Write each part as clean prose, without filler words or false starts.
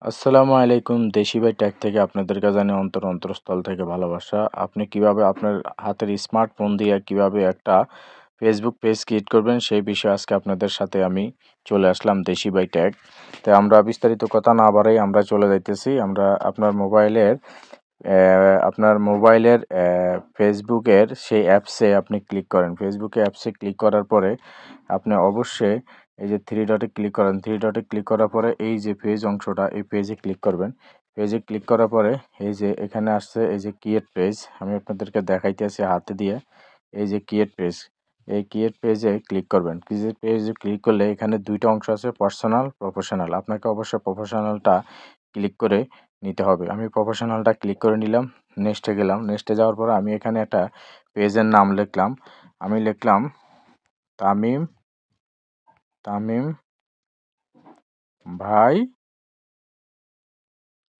আসসালামু আলাইকুম। দেশি ভাই ট্যাগ থেকে আপনাদেরকে জানাই অন্তরস্থল থেকে ভালোবাসা। আপনি কিভাবে আপনার হাতের স্মার্টফোন দিয়ে কিভাবে একটা ফেসবুক পেজ ক্রিয়েট করবেন সেই বিষয়ে আজকে আপনাদের সাথে আমি চলে আসলাম দেশি ভাই ট্যাগ। তো আমরা বিস্তারিত কথা না বাড়াই আমরা চলে যাইতেছি। আমরা ফেসবুকের সেই অ্যাপসে আপনি ক্লিক করেন। ফেসবুকে অ্যাপসে ক্লিক করার পরে আপনি অবশ্যই এই যে থ্রি ডটে ক্লিক করেন। থ্রি ডটে ক্লিক করার পরে এই যে পেজ অংশটা এই পেজে ক্লিক করবেন। পেজে ক্লিক করার পরে এই যে এখানে আসছে এই যে ক্রিয়েট পেজ, আমি আপনাদেরকে দেখাইতেছি হাতে দিয়ে। এই যে ক্রিয়েট পেজ, এই ক্রিয়েট পেজে ক্লিক করবেন। ক্রিয়েট পেজে ক্লিক করলে এখানে দুইটা অংশ আছে, পার্সোনাল, প্রফেশনাল। আপনাকে অবশ্যই প্রফেশনালটা ক্লিক করে নিতে হবে। আমি প্রফেশনালটা ক্লিক করে নিলাম। নেক্সটে গেলাম। নেক্সটে যাওয়ার পরে আমি এখানে একটা পেজের নাম লিখলাম। আমি লিখলাম তামিম তামিম ভাই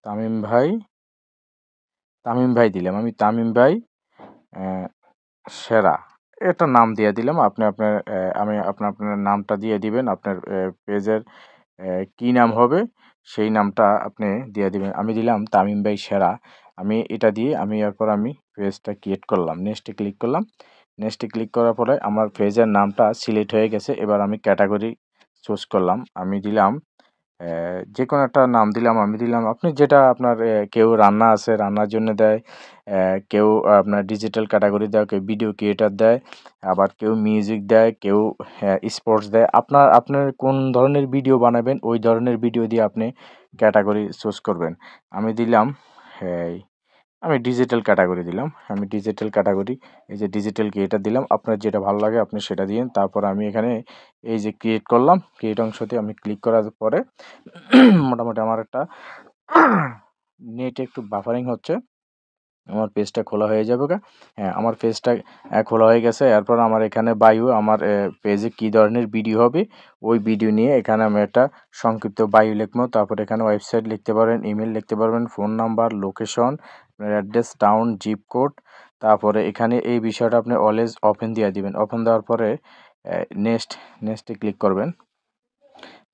তামিম ভাই তামিম ভাই দিলাম। আমি তামিম ভাই আহ, সেরা এটা নাম দিয়ে দিলাম। আপনার নামটা দিয়ে দিবেন। আপনার পেজের কি নাম হবে সেই নামটা আপনি দিয়ে দিবেন। আমি দিলাম তামিম ভাই সেরা। আমি এটা দিয়ে আমি পেজটা ক্রিয়েট করলাম। নেক্সটে ক্লিক করলাম। নেক্সটে ক্লিক করার পরে আমার পেজের নামটা সিলেক্ট হয়ে গেছে। এবার আমি ক্যাটাগরি চুজ করলাম। আমি দিলাম যেকোনো একটা নাম দিলাম। আমি দিলাম আপনি যেটা আপনার কেউ রান্না আছে রান্নার জন্য দেয়, কেউ আপনার ডিজিটাল ক্যাটাগরি দেয়, কেউ ভিডিও ক্রিয়েটর দেয়, আবার কেউ মিউজিক দেয়, কেউ স্পোর্টস দেয়। আপনার কোন ধরনের ভিডিও বানাবেন ওই ধরনের ভিডিও দিয়ে আপনি ক্যাটাগরি চুজ করবেন। আমি দিলাম এই আমি ডিজিটাল ক্যাটাগরি দিলাম। আমি ডিজিটাল ক্যাটাগরি এই যে ডিজিটাল ক্রিয়েটর দিলাম। আপনার যেটা ভালো লাগে আপনি সেটা দিয়েন। তারপর আমি এখানে এই যে ক্রিয়েট করলাম। ক্রিয়েট অংশতে আমি ক্লিক করার পরে মোটামুটি আমার একটা নেটে একটু বাফারিং হচ্ছে। আমার পেজটা খোলা হয়ে যাবে গা। হ্যাঁ, আমার পেজটা খোলা হয়ে গেছে। এরপর আমার এখানে বায়ো আমার পেজে কী ধরনের ভিডিও হবে ওই ভিডিও নিয়ে এখানে আমি একটা সংক্ষিপ্ত বায়ো লিখবো। তারপর এখানে ওয়েবসাইট লিখতে পারবেন, ইমেল লিখতে পারবেন, phone number, location, address, town, zip code. তারপরে এখানে এই বিষয়টা আপনি অলওয়েজ ওপেন দিয়ে দিবেন। ওপেন দেওয়ার পরে নেক্সটে ক্লিক করবেন।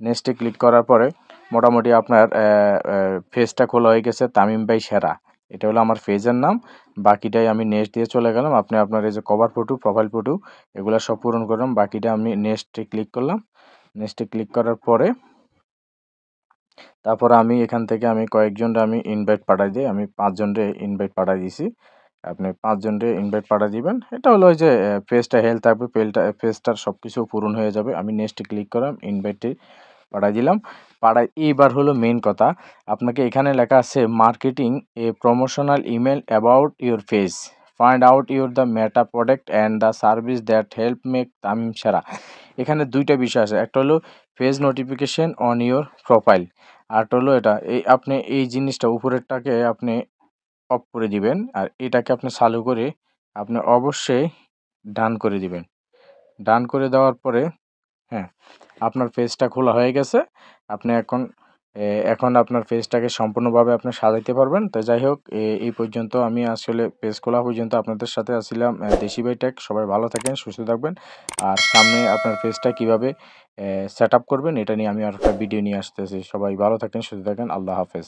নেক্সটে ক্লিক করার পরে মোটামুটি আপনার পেজটা খোলা হয়ে গেছে তামিম ভাই সেরা। এটা হলো আমার পেজের নাম। বাকিটাই আমি নেক্সট দিয়ে চলে গেলাম। আপনি আপনার এই যে কভার ফটো, প্রোফাইল ফটো এগুলো সব পূরণ করলাম। বাকিটা আমি নেক্সটে ক্লিক করলাম। নেক্সটে ক্লিক করার পরে তারপরে আমি এখান থেকে আমি কয়েকজনরে আমি ইনভাইট পাঠাই দিই। আমি ৫ জনরে ইনভাইট পাঠাই দিছি। আপনি ৫ জনরে ইনভাইট পাঠায় দিবেন। এটা হলো ওই যে পেজটা হেল্প থাকবে, পেজটার সবকিছু পূরণ হয়ে যাবে। আমি নেক্সটে ক্লিক করলাম, ইনভাইটে পাঠাই দিলাম। এইবার হলো মেইন কথা। আপনাকে এখানে লেখা আছে marketing A promotional email about your page. Find out you're the meta product and the service that help make Tamim সেরা। এখানে ২ টা বিষয় আছে। একটা হলো page notification on your profile. আরেকটা হলো এটা। আপনি এই জিনিসটা উপরেরটাকে আপনি অফ করে দিবেন। আর এটাকে আপনি চালু করে আপনি অবশ্যই ডান করে দিবেন। ডান করে দেওয়ার পরে হ্যাঁ, আপনার পেজটা খোলা হয়ে গেছে। আপনি এখন আপনার পেজটাকে সম্পূর্ণভাবে আপনি সাজাইতে পারবেন। তো যাই হোক এই পর্যন্ত আমি আসলে পেজ খোলা পর্যন্ত আপনাদের সাথে আছিলাম দেশি ভাই টেক। সবাই ভালো থাকেন, সুস্থ থাকবেন। আর সামনে আপনার পেজটা কিভাবে সেটআপ করবেন এটা নিয়ে আমি আরেকটা ভিডিও নিয়ে আসতেছি। সবাই ভালো থাকেন, সুস্থ থাকেন। আল্লাহ হাফেজ।